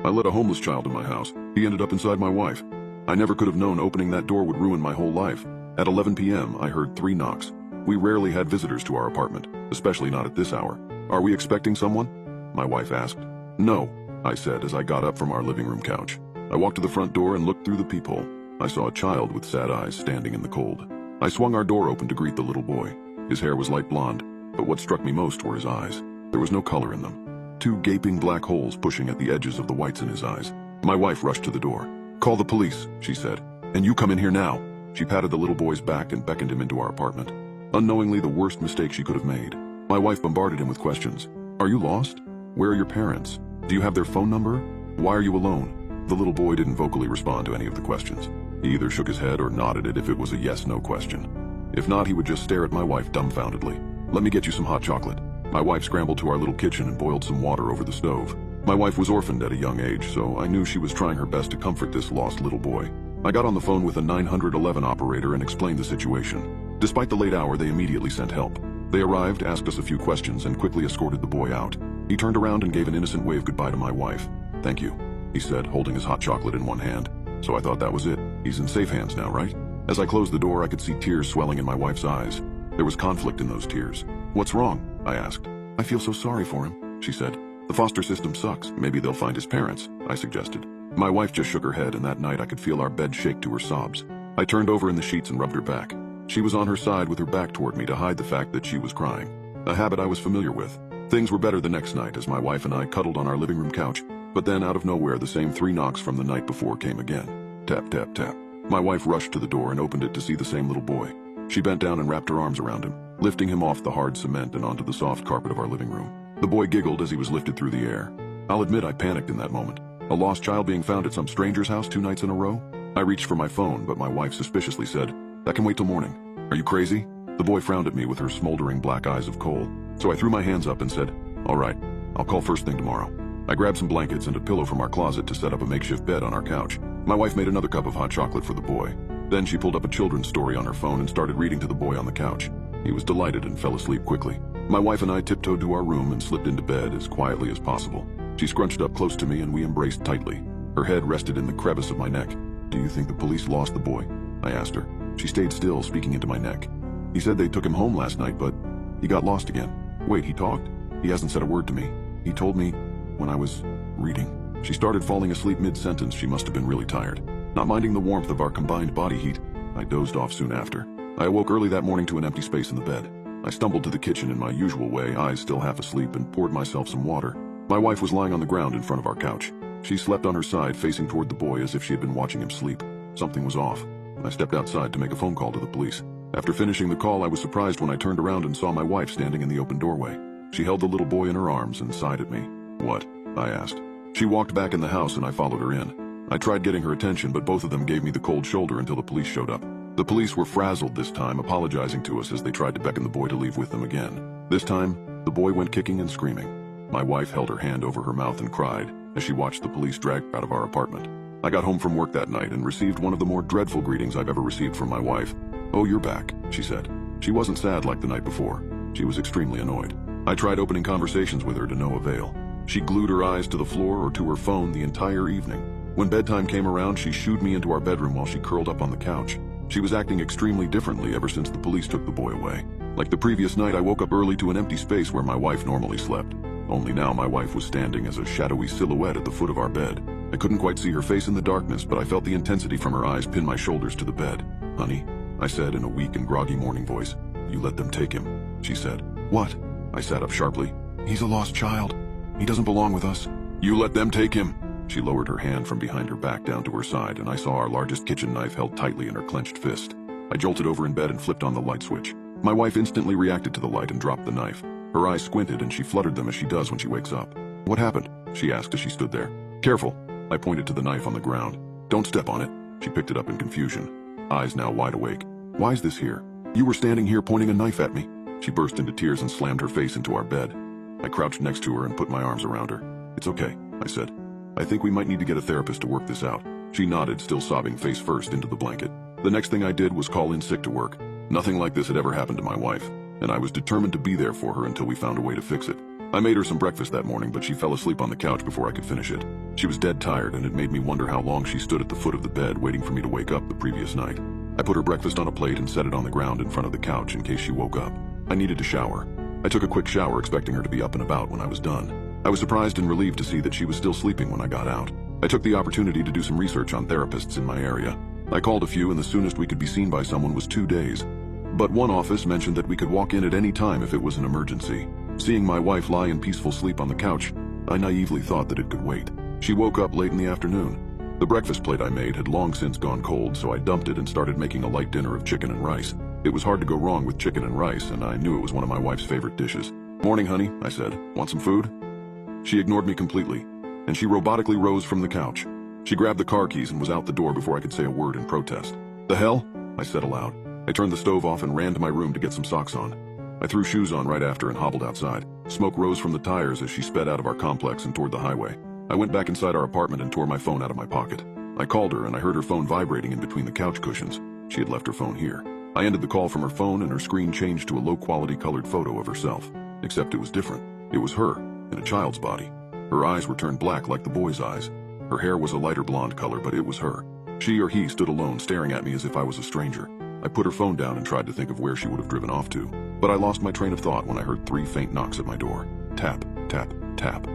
I let a homeless child in my house. He ended up inside my wife. I never could have known opening that door would ruin my whole life. At 11 p.m., I heard 3 knocks. We rarely had visitors to our apartment, especially not at this hour. Are we expecting someone? My wife asked. No, I said as I got up from our living room couch. I walked to the front door and looked through the peephole. I saw a child with sad eyes standing in the cold. I swung our door open to greet the little boy. His hair was light blonde, but what struck me most were his eyes. There was no color in them. 2 gaping black holes pushing at the edges of the whites in his eyes. My wife rushed to the door. Call the police, she said. And you come in here now. She patted the little boy's back and beckoned him into our apartment. Unknowingly, the worst mistake she could have made. My wife bombarded him with questions. Are you lost? Where are your parents? Do you have their phone number? Why are you alone? The little boy didn't vocally respond to any of the questions. He either shook his head or nodded it if it was a yes-no question. If not, he would just stare at my wife dumbfoundedly. Let me get you some hot chocolate. My wife scrambled to our little kitchen and boiled some water over the stove. My wife was orphaned at a young age, so I knew she was trying her best to comfort this lost little boy. I got on the phone with a 911 operator and explained the situation. Despite the late hour, they immediately sent help. They arrived, asked us a few questions, and quickly escorted the boy out. He turned around and gave an innocent wave goodbye to my wife. Thank you, he said, holding his hot chocolate in one hand. So I thought that was it. He's in safe hands now, right? As I closed the door, I could see tears swelling in my wife's eyes. There was conflict in those tears. What's wrong? I asked. I feel so sorry for him, she said. The foster system sucks. Maybe they'll find his parents, I suggested. My wife just shook her head, and that night I could feel our bed shake to her sobs. I turned over in the sheets and rubbed her back. She was on her side with her back toward me to hide the fact that she was crying, a habit I was familiar with. Things were better the next night as my wife and I cuddled on our living room couch, but then out of nowhere the same 3 knocks from the night before came again. Tap, tap, tap. My wife rushed to the door and opened it to see the same little boy. She bent down and wrapped her arms around him, lifting him off the hard cement and onto the soft carpet of our living room. The boy giggled as he was lifted through the air. I'll admit I panicked in that moment. A lost child being found at some stranger's house 2 nights in a row? I reached for my phone, but my wife suspiciously said, "That can wait till morning." Are you crazy? The boy frowned at me with her smoldering black eyes of coal. So I threw my hands up and said, all right, I'll call first thing tomorrow. I grabbed some blankets and a pillow from our closet to set up a makeshift bed on our couch. My wife made another cup of hot chocolate for the boy. Then she pulled up a children's story on her phone and started reading to the boy on the couch. He was delighted and fell asleep quickly. My wife and I tiptoed to our room and slipped into bed as quietly as possible. She scrunched up close to me and we embraced tightly. Her head rested in the crevice of my neck. Do you think the police lost the boy? I asked her. She stayed still, speaking into my neck. He said they took him home last night, but he got lost again. Wait, he talked? He hasn't said a word to me. He told me when I was reading. She started falling asleep mid-sentence. She must have been really tired. Not minding the warmth of our combined body heat, I dozed off soon after. I awoke early that morning to an empty space in the bed. I stumbled to the kitchen in my usual way, eyes still half asleep, and poured myself some water. My wife was lying on the ground in front of our couch. She slept on her side, facing toward the boy as if she had been watching him sleep. Something was off. I stepped outside to make a phone call to the police. After finishing the call, I was surprised when I turned around and saw my wife standing in the open doorway. She held the little boy in her arms and sighed at me. What? I asked. She walked back in the house and I followed her in. I tried getting her attention, but both of them gave me the cold shoulder until the police showed up. The police were frazzled this time, apologizing to us as they tried to beckon the boy to leave with them again. This time, the boy went kicking and screaming. My wife held her hand over her mouth and cried as she watched the police drag her out of our apartment. I got home from work that night and received one of the more dreadful greetings I've ever received from my wife. Oh, you're back, she said. She wasn't sad like the night before. She was extremely annoyed. I tried opening conversations with her to no avail. She glued her eyes to the floor or to her phone the entire evening. When bedtime came around, she shooed me into our bedroom while she curled up on the couch. She was acting extremely differently ever since the police took the boy away. Like the previous night, I woke up early to an empty space where my wife normally slept. Only now my wife was standing as a shadowy silhouette at the foot of our bed. I couldn't quite see her face in the darkness, but I felt the intensity from her eyes pin my shoulders to the bed. Honey, I said in a weak and groggy morning voice. You let them take him, she said. What? I sat up sharply. He's a lost child. He doesn't belong with us. You let them take him. She lowered her hand from behind her back down to her side, and I saw our largest kitchen knife held tightly in her clenched fist. I jolted over in bed and flipped on the light switch. My wife instantly reacted to the light and dropped the knife. Her eyes squinted and she fluttered them as she does when she wakes up. What happened? She asked as she stood there. Careful. I pointed to the knife on the ground. Don't step on it. She picked it up in confusion, eyes now wide awake. Why is this here? You were standing here pointing a knife at me. She burst into tears and slammed her face into our bed. I crouched next to her and put my arms around her. It's okay, I said. I think we might need to get a therapist to work this out. She nodded, still sobbing face first into the blanket. The next thing I did was call in sick to work. Nothing like this had ever happened to my wife, and I was determined to be there for her until we found a way to fix it. I made her some breakfast that morning, but she fell asleep on the couch before I could finish it. She was dead tired, and it made me wonder how long she stood at the foot of the bed waiting for me to wake up the previous night. I put her breakfast on a plate and set it on the ground in front of the couch in case she woke up. I needed to shower. I took a quick shower, expecting her to be up and about when I was done. I was surprised and relieved to see that she was still sleeping when I got out. I took the opportunity to do some research on therapists in my area. I called a few, and the soonest we could be seen by someone was 2 days. But one office mentioned that we could walk in at any time if it was an emergency. Seeing my wife lie in peaceful sleep on the couch, I naively thought that it could wait. She woke up late in the afternoon. The breakfast plate I made had long since gone cold, so I dumped it and started making a light dinner of chicken and rice. It was hard to go wrong with chicken and rice, and I knew it was one of my wife's favorite dishes. "Morning, honey," I said. "Want some food?" She ignored me completely, and she robotically rose from the couch. She grabbed the car keys and was out the door before I could say a word in protest. "The hell?" I said aloud. I turned the stove off and ran to my room to get some socks on. I threw shoes on right after and hobbled outside. Smoke rose from the tires as she sped out of our complex and toward the highway. I went back inside our apartment and tore my phone out of my pocket. I called her, and I heard her phone vibrating in between the couch cushions. She had left her phone here. I ended the call from her phone, and her screen changed to a low-quality colored photo of herself. Except it was different. It was her, in a child's body. Her eyes were turned black like the boy's eyes. Her hair was a lighter blonde color, but it was her. She or he stood alone, staring at me as if I was a stranger. I put her phone down and tried to think of where she would have driven off to, but I lost my train of thought when I heard 3 faint knocks at my door. Tap, tap, tap.